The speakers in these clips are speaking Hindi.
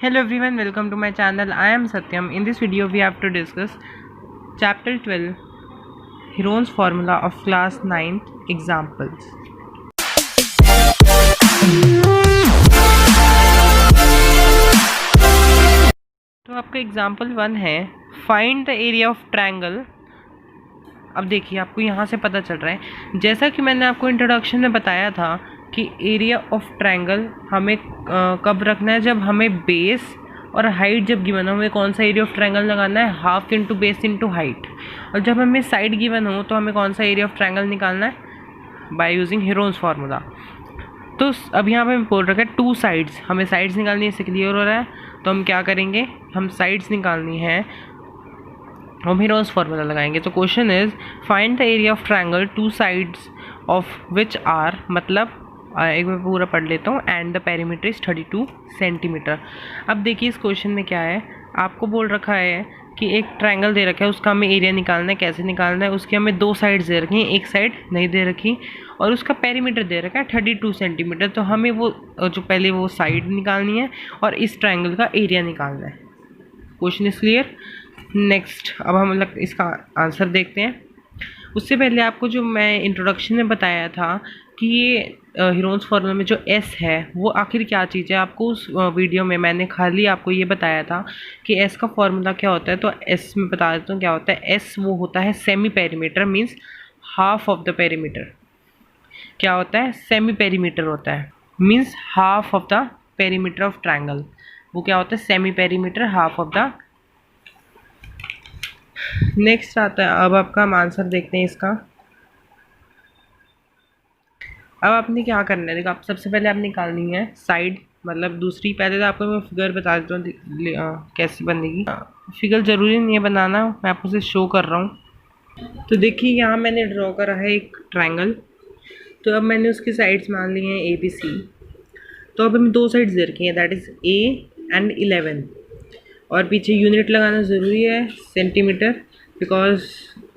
Hello everyone, welcome to my channel. I am Satyam. In this video we have to discuss chapter 12 Heron's formula of class 9 examples. तो आपका एग्जाम्पल 1 है find the area of triangle. अब देखिए आपको यहाँ से पता चल रहा है, जैसा कि मैंने आपको इंट्रोडक्शन में बताया था कि एरिया ऑफ ट्रायंगल हमें कब रखना है, जब हमें बेस और हाइट जब गिवन हो, हमें कौन सा एरिया ऑफ ट्रायंगल लगाना है, half into base into height. और जब हमें साइड गिवन हो तो हमें कौन सा एरिया ऑफ ट्रायंगल निकालना है, बाय यूजिंग हेरोन्स फार्मूला। तो अब यहाँ पे मैं बोल रखा है टू साइड्स, हमें साइड्स निकालनी है, इससे क्लियर हो रहा है। तो हम क्या करेंगे, हम साइड्स निकालनी है, हम हेरोन्स फार्मूला लगाएंगे। तो question is find the area of triangle two sides of which are, मतलब एक बार पूरा पढ़ लेता हूँ, and the perimeter is 32 centimetre. अब देखिए इस क्वेश्चन में क्या है, आपको बोल रखा है कि एक ट्रायंगल दे रखा है, उसका हमें एरिया निकालना है। कैसे निकालना है, उसकी हमें दो साइड्स दे रखी हैं, एक साइड नहीं दे रखी, और उसका पेरीमीटर दे रखा है 32 सेंटीमीटर। तो हमें वो जो पहले वो साइड निकालनी है और इस ट्रायंगल का एरिया निकालना है। Question is clear. नेक्स्ट अब हम इसका आंसर देखते हैं। उससे पहले आपको जो मैं इंट्रोडक्शन में बताया था कि ये हेरोन्स फार्मूला में जो एस है वो आखिर क्या चीज़ है, आपको उस वीडियो में मैंने खाली आपको ये बताया था कि एस का फार्मूला क्या होता है। तो एस में बता देता हूँ क्या होता है। एस वो होता है semi perimeter, means half of the perimeter. क्या होता है, सेमी पेरीमीटर होता है, means half of the perimeter of triangle. वो क्या होता है, semi perimeter, half of the. Next आता है, अब आपका हम आंसर देखते हैं इसका। अब आपने क्या करना है, देखो आप सबसे पहले आप निकालनी है साइड, मतलब दूसरी। पहले तो आपको मैं फिगर बता देता हूँ कैसी बनेगी। फिगर ज़रूरी नहीं है बनाना, मैं आपको सिर्फ शो कर रहा हूँ। तो देखिए यहाँ मैंने ड्रॉ करा है एक ट्रायंगल। तो अब मैंने उसकी साइड्स मान ली हैं ABC। तो अब हमें दो साइड्स दे रखी हैं, दैट इज़ A एंड 11। और पीछे यूनिट लगाना ज़रूरी है, सेंटीमीटर, बिकॉज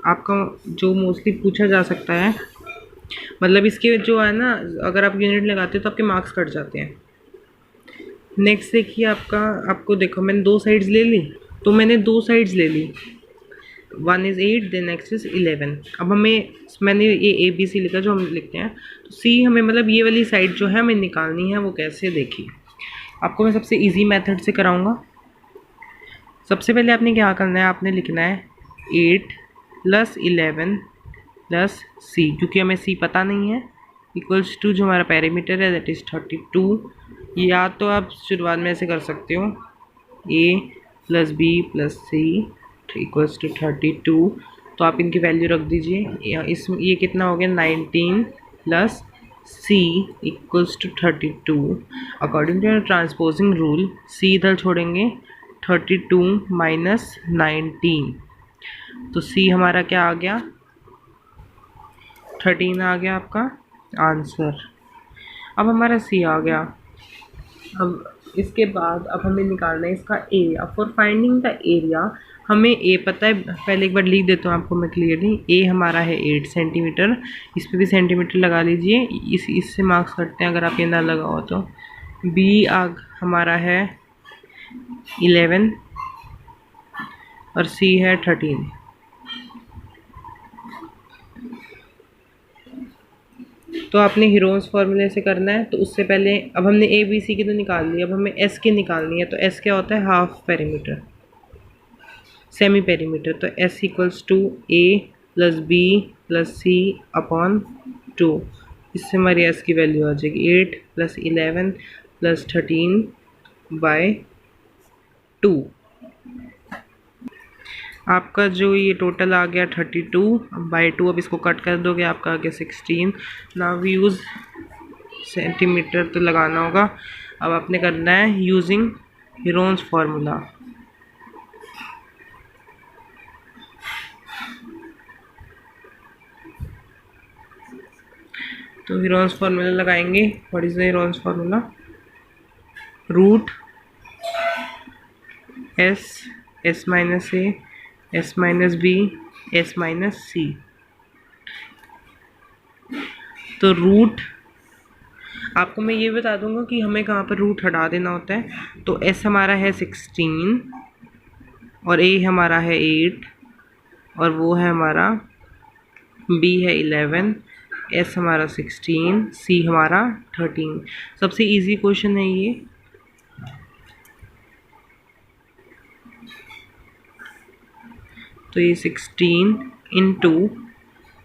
आपका जो मोस्टली पूछा जा सकता है, मतलब इसके जो है ना, अगर आप यूनिट लगाते हो तो आपके मार्क्स कट जाते हैं। नेक्स्ट देखिए आपको देखो मैंने दो साइड्स ले ली। तो मैंने दो साइड्स ले ली, one is 8 then next is 11। अब मैंने ये ABC लिखा जो हम लिखते हैं। तो C हमें मतलब ये वाली साइड जो है हमें निकालनी है, वो कैसे देखिए आपको मैं सबसे ईजी मेथड से कराऊंगा। सबसे पहले आपने क्या करना है, आपने लिखना है 8 + 11 + C, क्योंकि हमें C पता नहीं है, इक्वल्स टू जो हमारा पेरीमीटर है दैट इज़ 32। या तो आप शुरुआत में ऐसे कर सकते हो, A + B + C equals to 32। तो आप इनकी वैल्यू रख दीजिए। ये कितना हो गया, 19 + C equals to 32। According to transposing rule C इधर छोड़ेंगे, 32 - 19। तो C हमारा क्या आ गया, 13 आ गया आपका आंसर। अब हमारा C आ गया। अब इसके बाद अब हमें निकालना है इसका A। अब फॉर फाइंडिंग द एरिया हमें A पता है, पहले एक बार लिख देता हूँ आपको मैं क्लियरली। A हमारा है 8 सेंटीमीटर, इस पर भी सेंटीमीटर लगा लीजिए, इससे मार्क्स कटते हैं अगर आप ये ना लगाओ तो। B हमारा है 11 और C है 13। तो आपने हेरोन्स फार्मूले से करना है। तो उससे पहले अब हमने ABC की तो निकाल ली, अब हमें S की निकालनी है। तो S क्या होता है, हाफ पेरीमीटर, सेमी पेरीमीटर। तो S equals to A + B + C upon 2। इससे हमारी S की वैल्यू आ जाएगी 8 + 11 + 13/2। आपका जो ये टोटल आ गया 32/2। अब इसको कट कर दोगे, आपका आ गया 16। नाउ यूज़ सेंटीमीटर तो लगाना होगा। अब आपने करना है यूजिंग हेरोन्स फार्मूला। तो हेरोन्स फार्मूला लगाएंगे। What is the Heron's formula, root S S - A S - B S - C। तो रूट आपको मैं ये बता दूंगा कि हमें कहाँ पर रूट हटा देना होता है। तो s हमारा है 16 और a हमारा है 8 और वो है हमारा b है 11, s हमारा 16, c हमारा 13। सबसे इजी क्वेश्चन है ये। तो ये 16 इंटू,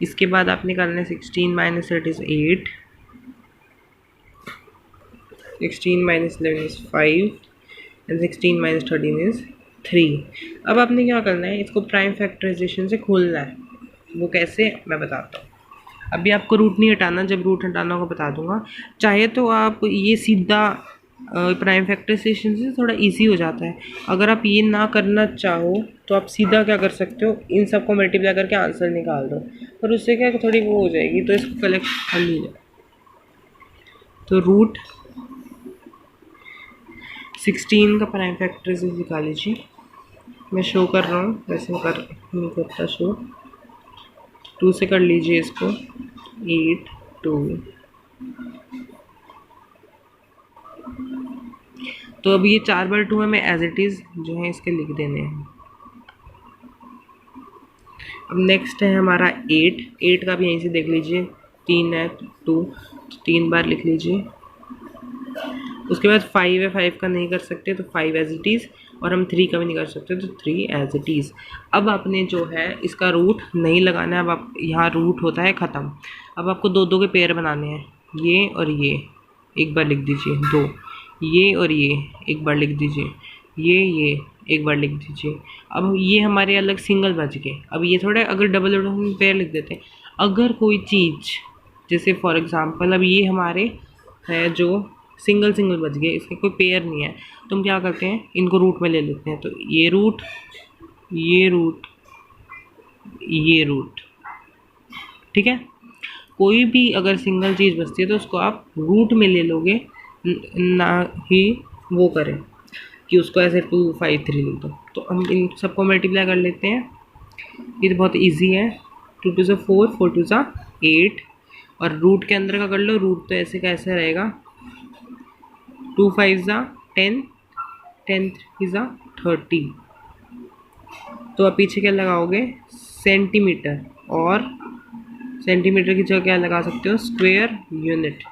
इसके बाद आपने करना है 16 minus 8 is 8, 16 minus 11 is 5 and 16 minus 13 is 3। अब आपने क्या करना है, इसको प्राइम फैक्टराइजेशन से खोलना है। वो कैसे, मैं बताता हूँ। अभी आपको रूट नहीं हटाना, जब रूट हटाना होगा बता दूंगा। चाहे तो आप ये सीधा प्राइम फैक्टराइजेशन से थोड़ा इजी हो जाता है। अगर आप ये ना करना चाहो तो आप सीधा क्या कर सकते हो, इन सबको मल्टीप्लाई करके आंसर निकाल दो, पर उससे क्या थोड़ी वो हो जाएगी। तो इसको कलेक्ट कर लीजिए। तो रूट 16 का प्राइम फैक्टराइजेशन निकाल लीजिए। मैं शो कर रहा हूँ, वैसे कर नहीं करता शो। 2 से कर लीजिए इसको, 8 2। तो अब ये 4/2 हमें एज इट इज़ जो है इसके लिख देने हैं। अब नेक्स्ट है हमारा 8 का भी यहीं से देख लीजिए, 3 है 2, तो 3 बार लिख लीजिए। उसके बाद 5 है, 5 का नहीं कर सकते तो 5 एज इट इज़, और हम 3 का भी नहीं कर सकते तो 3 एज इट इज़। अब आपने जो है इसका रूट नहीं लगाना है। अब आप यहाँ रूट होता है ख़त्म। अब आपको दो दो के पेयर बनाने हैं, ये और ये एक बार लिख दीजिए, 2 ये और ये एक बार लिख दीजिए, ये एक बार लिख दीजिए। अब ये हमारे अलग सिंगल बच गए। अब ये थोड़ा अगर डबल हम पेयर लिख देते हैं। अगर कोई चीज़ जैसे फॉर एग्जांपल अब ये हमारे है जो सिंगल सिंगल बच गए, इसके कोई पेयर नहीं है, तो हम क्या करते हैं, इनको रूट में ले लेते हैं। तो ये रूट, ये रूट, ये रूट, ठीक है। कोई भी अगर सिंगल चीज़ बचती है तो उसको आप रूट में ले लोगे, ना ही वो करें कि उसको ऐसे 2 5 3 लिख दो। तो हम इन सबको मल्टीप्लाई कर लेते हैं। ये तो बहुत इजी है। 2 2 ज़ा 4, 4 2 ज़ा 8, और रूट के अंदर का कर लो। रूट तो ऐसे कैसे रहेगा, 2 5 ज़ा 10, 10 3 ज़ा 30। तो आप पीछे क्या लगाओगे, सेंटीमीटर, और सेंटीमीटर की जगह क्या लगा सकते हो, स्क्वायर यूनिट।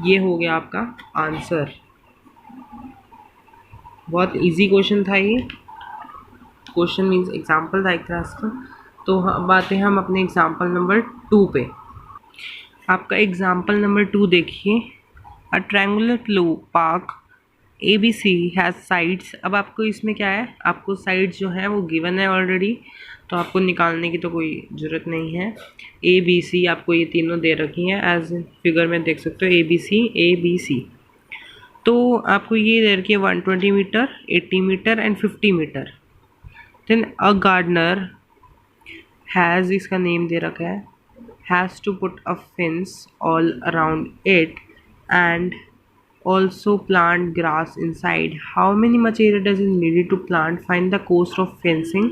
ये हो गया आपका आंसर। बहुत इजी क्वेश्चन था ये। क्वेश्चन मीन्स एग्जाम्पल था एक तरह से। तो अब आते हैं हम अपने एग्जाम्पल नंबर 2 पे। आपका एग्जाम्पल नंबर 2 देखिए। A triangular park ABC has sides. अब आपको इसमें क्या है, आपको साइड्स जो है वो गिवन है ऑलरेडी, तो आपको निकालने की तो कोई ज़रूरत नहीं है। ABC आपको ये तीनों दे रखी हैं, एज फिगर में देख सकते हो, ABC। तो आपको ये दे रखी है 120 metre, 80 metre and 50 metre. Then a gardener has, इसका नेम दे रखा है, has to put a fence all around it and also plant grass inside. How many material does it needed to plant? Find the cost of fencing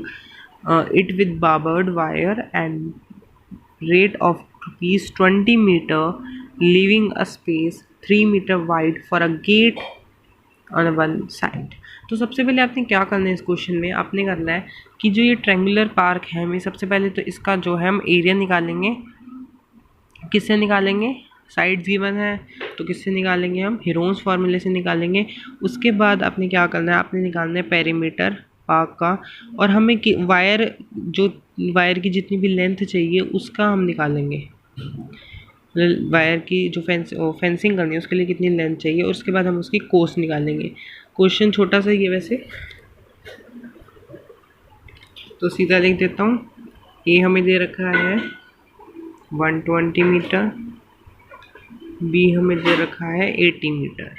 it with barbed wire and rate of rupees 20 meter, leaving a space 3 meter wide for a gate on one side. तो सबसे पहले आपने क्या करना है इस क्वेश्चन में, आपने करना है कि जो ये ट्रायंगुलर पार्क है, हमें सबसे पहले तो इसका जो है हम एरिया निकालेंगे। किससे निकालेंगे, साइड गिवन है तो किससे निकालेंगे, हम हीरोन्स फार्मूले से निकालेंगे। उसके बाद आपने क्या करना है, आपने निकालना है पेरीमीटर पार्क का, और हमें वायर, जो वायर की जितनी भी लेंथ चाहिए उसका हम निकालेंगे। वायर की जो फेंसिंग करनी है उसके लिए कितनी लेंथ चाहिए, और उसके बाद हम उसकी कोस्ट निकालेंगे। क्वेश्चन छोटा सा ही है वैसे, तो सीधा लिख देता हूँ। ये हमें दे रखा है 120 मीटर, B हमें दे रखा है 80 मीटर,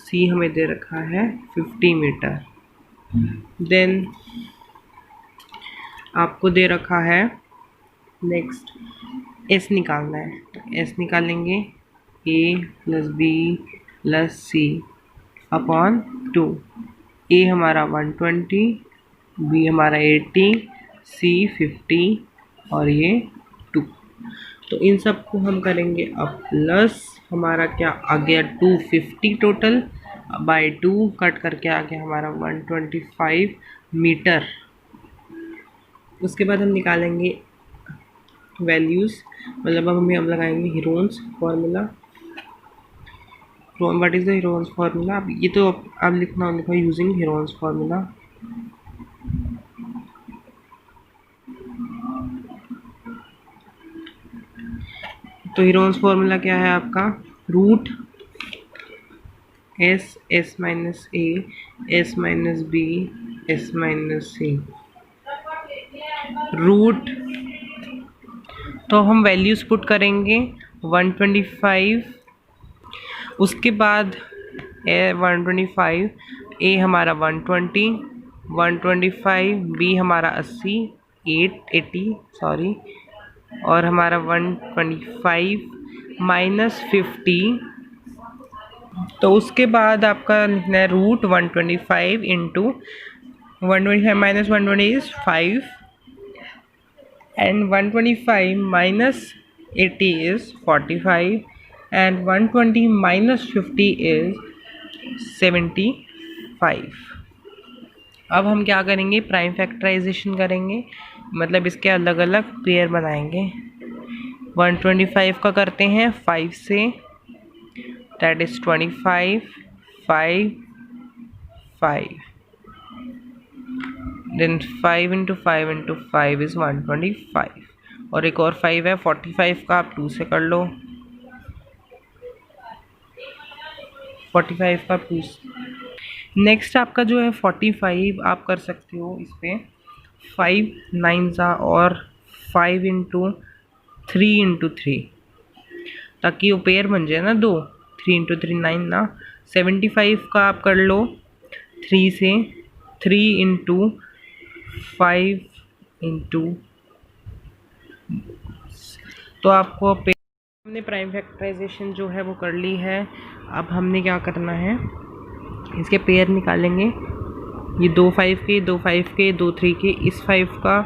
C हमें दे रखा है 50 मीटर। देन आपको दे रखा है नेक्स्ट S निकालना है, तो S निकालेंगे A plus B plus C upon 2। A हमारा 120, B हमारा 80, C 50 और ये 2। तो इन सब को हम करेंगे अब प्लस, हमारा क्या आ गया 250 टोटल, बाय 2 कट करके आ गया हमारा 125 मीटर। उसके बाद हम निकालेंगे वैल्यूज़, मतलब अब हम लगाएंगे Heron's formula. What is the Heron's formula? अब ये तो अब लिखो यूजिंग हीरोन्स फार्मूला। तो हीरोन्स फार्मूला क्या है आपका? Root S minus A S minus B S minus C root. तो हम वैल्यूज़ पुट करेंगे 125, उसके बाद 125, ए हमारा 120, 125 बी हमारा 80, 80 सॉरी, और हमारा 125 माइनस 50। तो उसके बाद आपका लिखना है root 125 into 125 minus 120 is 5 and 125 minus 80 is 45 and 120 minus 50 is 75। अब हम क्या करेंगे? प्राइम फैक्टराइजेशन करेंगे, मतलब इसके अलग अलग पेयर बनाएंगे। 125 का करते हैं 5 से, that is 25, 5, 5, then 5 into 5 into 5 is 125, और एक और 5 है 45 का, आप 2 से कर लो, 45 का 2 से। नेक्स्ट आपका जो है 45 आप कर सकते हो इस पर 5 9 सा और 5 इंटू 3 इंटू 3, ताकि वो पेयर बन जाए ना 2, 3 इंटू 3 9 ना। 75 का आप कर लो 3 से, 3 इंटू 5 इंटू, तो आपको हमने प्राइम फैक्टराइजेशन जो है वो कर ली है। अब हमने क्या करना है, इसके पेयर निकालेंगे, ये 2 5 के, 2 5 के, 2 3 के, इस 5 का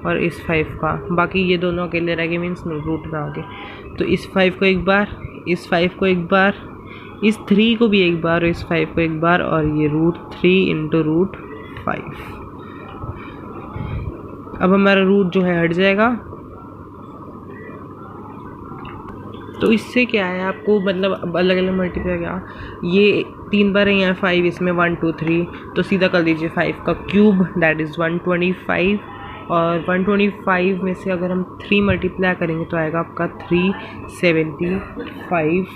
और इस 5 का, बाकी ये दोनों अकेले रह गए, मीन्स रूट में आ गए। तो इस 5 को एक बार, इस 5 को एक बार, इस 3 को भी एक बार और इस 5 को एक बार, और ये रूट 3 इंटू रूट 5। अब हमारा रूट जो है हट जाएगा। तो इससे क्या है आपको, मतलब अलग अलग मल्टीप्लाई क्या, ये 3 बार है यहाँ 5, इसमें 1 2 3, तो सीधा कर दीजिए 5 का क्यूब, दैट इज़ 125, और 125 में से अगर हम 3 मल्टीप्लाई करेंगे तो आएगा आपका 375,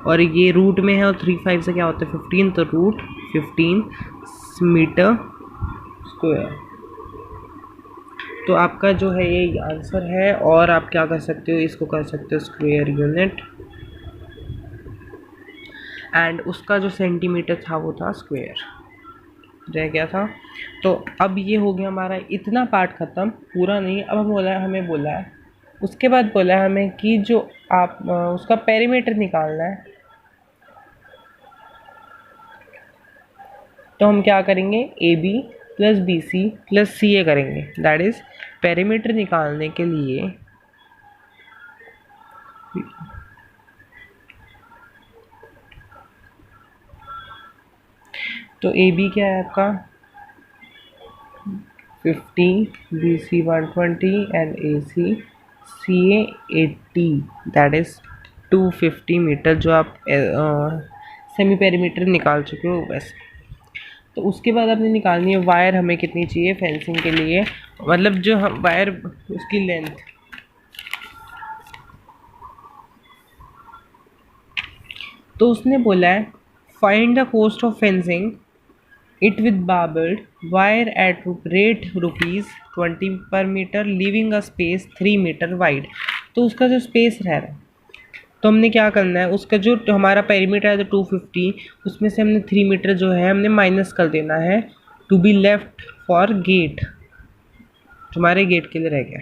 और ये रूट में है और 3 5 से क्या होता है 15, तो रूट 15 मीटर स्क्वायर। तो आपका जो है ये आंसर है, और आप क्या कर सकते हो, इसको कर सकते हो स्क्वायर यूनिट, एंड उसका जो सेंटीमीटर था वो था स्क्वायर, रह गया था। तो अब ये हो गया हमारा इतना पार्ट ख़त्म, पूरा नहीं। अब हमें बोला है उसके बाद बोला है हमें कि जो आप उसका पेरीमीटर निकालना है। तो हम क्या करेंगे, A B plus B C plus C A करेंगे, दैट इज़ पेरीमीटर निकालने के लिए तो ए बी क्या है आपका 50, B C 120 and A C A 80, that is 250 metre, जो आप सेमी पेरीमीटर निकाल चुके हो वैसे। तो उसके बाद आपने निकालनी है वायर हमें कितनी चाहिए फेंसिंग के लिए, मतलब जो हम वायर उसकी लेंथ। तो उसने बोला है find the cost of fencing it with barbed wire at rate ₹20 per metre leaving a space 3 metre wide. तो उसका जो स्पेस रह रहा है, तो हमने क्या करना है, उसका जो हमारा पेरीमीटर है तो 250, उसमें से हमने 3 मीटर जो है हमने माइनस कर देना है to be left for gate, हमारे गेट के लिए रह गया।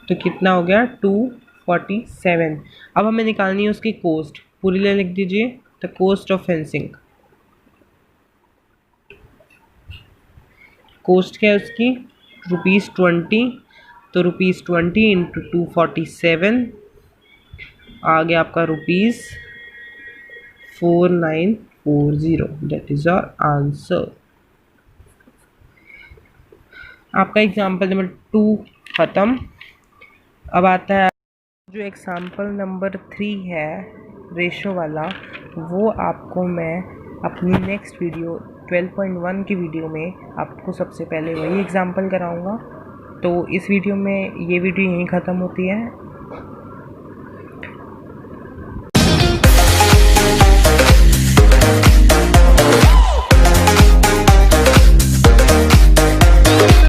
तो कितना हो गया 247। अब हमें निकालनी है उसकी कॉस्ट, पूरी ले लिख दीजिए, the cost of fencing. Cost क्या है उसकी ₹20, तो ₹20 इंटू 247 आ गया आपका ₹4940। That is our answer. आपका एग्जाम्पल नंबर 2 ख़त्म। अब आता है जो एग्जाम्पल नंबर 3 है रेशो वाला, वो आपको मैं अपनी नेक्स्ट वीडियो 12.1 की वीडियो में आपको सबसे पहले वही एग्जाम्पल कराऊंगा। तो इस वीडियो में ये वीडियो यहीं ख़त्म होती है।